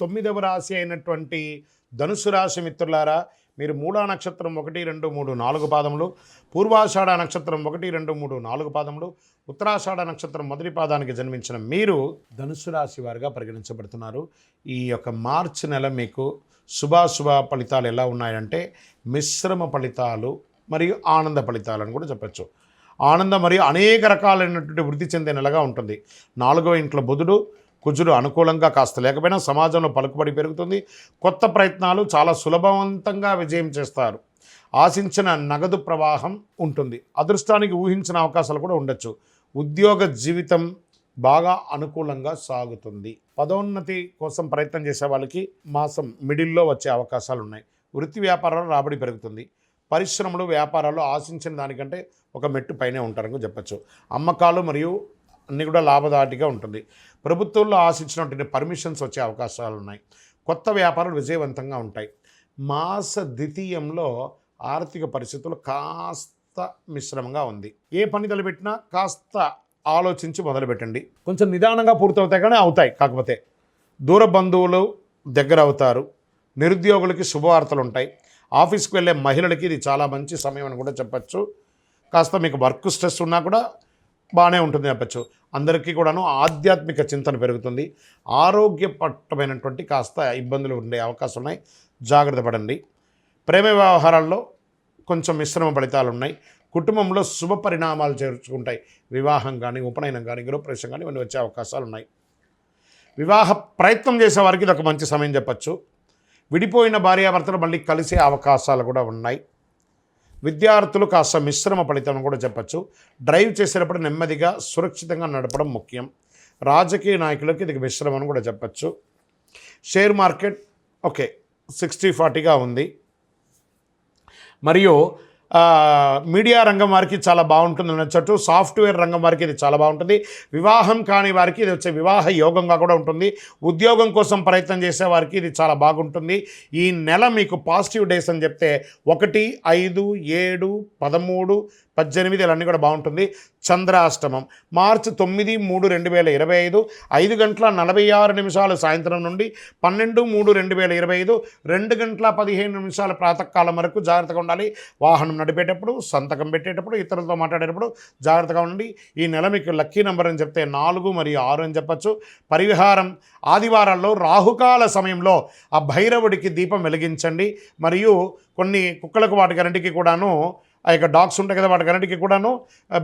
9వ రాశి అయినటువంటి ధనుసు రాశి మిత్రులారా, మీరు మూలా నక్షత్రం 1, 2, 3, 4 పాదములు, పూర్వాషాఢ నక్షత్రం 1, 2, 3, 4 పాదములు, ఉత్తరాషాఢ నక్షత్రం మొదటి పాదానికి జన్మించిన మీరు ధనుసు రాశి వారిగా పరిగణించబడుతున్నారు. ఈ యొక్క మార్చి నెల మీకు శుభాశుభ ఫలితాలు ఎలా ఉన్నాయంటే మిశ్రమ ఫలితాలు మరియు ఆనంద ఫలితాలను కూడా చెప్పచ్చు. ఆనందం మరియు అనేక రకాలైనటువంటి వృద్ధి చెందే నెలగా ఉంటుంది. 4వ ఇంట్లో బుధుడు, కుజుడు అనుకూలంగా కాస్త లేకపోయినా సమాజంలో పలుకుబడి పెరుగుతుంది. కొత్త ప్రయత్నాలు చాలా సులభవంతంగా విజయం చేస్తారు. ఆశించిన నగదు ప్రవాహం ఉంటుంది. అదృష్టానికి ఊహించిన అవకాశాలు కూడా ఉండొచ్చు. ఉద్యోగ జీవితం బాగా అనుకూలంగా సాగుతుంది. పదోన్నతి కోసం ప్రయత్నం చేసే వాళ్ళకి మాసం మిడిల్లో వచ్చే అవకాశాలు ఉన్నాయి. వృత్తి వ్యాపారాలు రాబడి పెరుగుతుంది. పరిశ్రమలు వ్యాపారాలు ఆశించిన దానికంటే ఒక మెట్టు పైనే ఉంటారని చెప్పచ్చు. అమ్మకాలు మరియు అన్నీ కూడా లాభదాటిగా ఉంటుంది. ప్రభుత్వంలో ఆశించినటువంటి పర్మిషన్స్ వచ్చే అవకాశాలు ఉన్నాయి. కొత్త వ్యాపారాలు విజయవంతంగా ఉంటాయి. మాస ద్వితీయంలో ఆర్థిక పరిస్థితులు కాస్త మిశ్రమంగా ఉంది. ఏ పని తలపెట్టినా కాస్త ఆలోచించి మొదలుపెట్టండి. కొంచెం నిదానంగా పూర్తవుతాయి కానీ అవుతాయి. కాకపోతే దూర బంధువులు దగ్గర అవుతారు. నిరుద్యోగులకి శుభవార్తలు ఉంటాయి. ఆఫీస్కి వెళ్ళే మహిళలకి ఇది చాలా మంచి సమయం అని కూడా చెప్పచ్చు. కాస్త మీకు వర్క్ స్ట్రెస్ ఉన్నా కూడా బాగానే ఉంటుంది చెప్పచ్చు. అందరికీ కూడాను ఆధ్యాత్మిక చింతన పెరుగుతుంది. ఆరోగ్యపరమైనటువంటి కాస్త ఇబ్బందులు ఉండే అవకాశం ఉన్నాయి. జాగ్రత్త పడండి. ప్రేమ వ్యవహారాల్లో కొంచెం మిశ్రమ ఫలితాలు ఉన్నాయి. కుటుంబంలో శుభ పరిణామాలు చేర్చుకుంటాయి. వివాహం కానీ, ఉపనయనం కానీ, గృహప్రవేశం కానీ ఇవన్నీ వచ్చే అవకాశాలు ఉన్నాయి. వివాహ ప్రయత్నం చేసే వారికి ఇది ఒక మంచి సమయం చెప్పచ్చు. విడిపోయిన భార్యాభర్తలు మళ్ళీ కలిసే అవకాశాలు కూడా ఉన్నాయి. విద్యార్థులు కాస్త మిశ్రమ ఫలితం కూడా చెప్పచ్చు. డ్రైవ్ చేసేటప్పుడు నెమ్మదిగా సురక్షితంగా నడపడం ముఖ్యం. రాజకీయ నాయకులకి ఇది మిశ్రమం కూడా చెప్పచ్చు. షేర్ మార్కెట్ ఓకే 60-40గా ఉంది. మరియు మీడియా రంగం వారికి చాలా బాగుంటుంది అనొచ్చు. సాఫ్ట్వేర్ రంగం వారికి ఇది చాలా బాగుంటుంది. వివాహం కాని వారికి ఇది వచ్చే వివాహ యోగంగా కూడా ఉంటుంది. ఉద్యోగం కోసం ప్రయత్నం చేసే వారికి ఇది చాలా బాగుంటుంది. ఈ నెల మీకు పాజిటివ్ డేస్ అని చెప్తే 1, 5, 7, 13, 18 ఇవన్నీ కూడా బాగుంటుంది. చంద్రాష్టమం మార్చి 9, 3, 2025 5:46 సాయంత్రం నుండి 12, 3, 2025 2:15 ప్రాతకాలం వరకు జాగ్రత్తగా ఉండాలి. వాహనం నడిపేటప్పుడు, సంతకం పెట్టేటప్పుడు, ఇతరులతో మాట్లాడేటప్పుడు జాగ్రత్తగా ఉండండి. ఈ నెల మీకు లక్కీ నెంబర్ అని చెప్తే 4 మరియు 6 అని చెప్పచ్చు. పరిహారం ఆదివారాల్లో రాహుకాల సమయంలో ఆ భైరవుడికి దీపం వెలిగించండి. మరియు కొన్ని కుక్కలకు వాటికన్నిటికీ కూడాను ఆ యొక్క డాగ్స్ ఉంటాయి కదా, వాటికన్నిటికీ కూడాను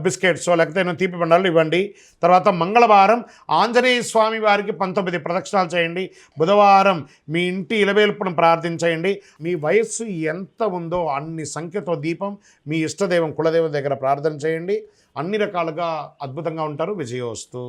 బిస్కెట్స్ లేకపోతే తీపి బండాలు ఇవ్వండి. తర్వాత మంగళవారం ఆంజనేయ స్వామి వారికి 19 ప్రదక్షిణాలు చేయండి. బుధవారం మీ ఇంటి ఇలవేల్పును ప్రార్థించేయండి. మీ వయస్సు ఎంత ఉందో అన్ని సంఖ్యతో దీపం మీ ఇష్టదైవం కులదైవం దగ్గర ప్రార్థన చేయండి. అన్ని రకాలుగా అద్భుతంగా ఉంటారు. విజయోస్తు.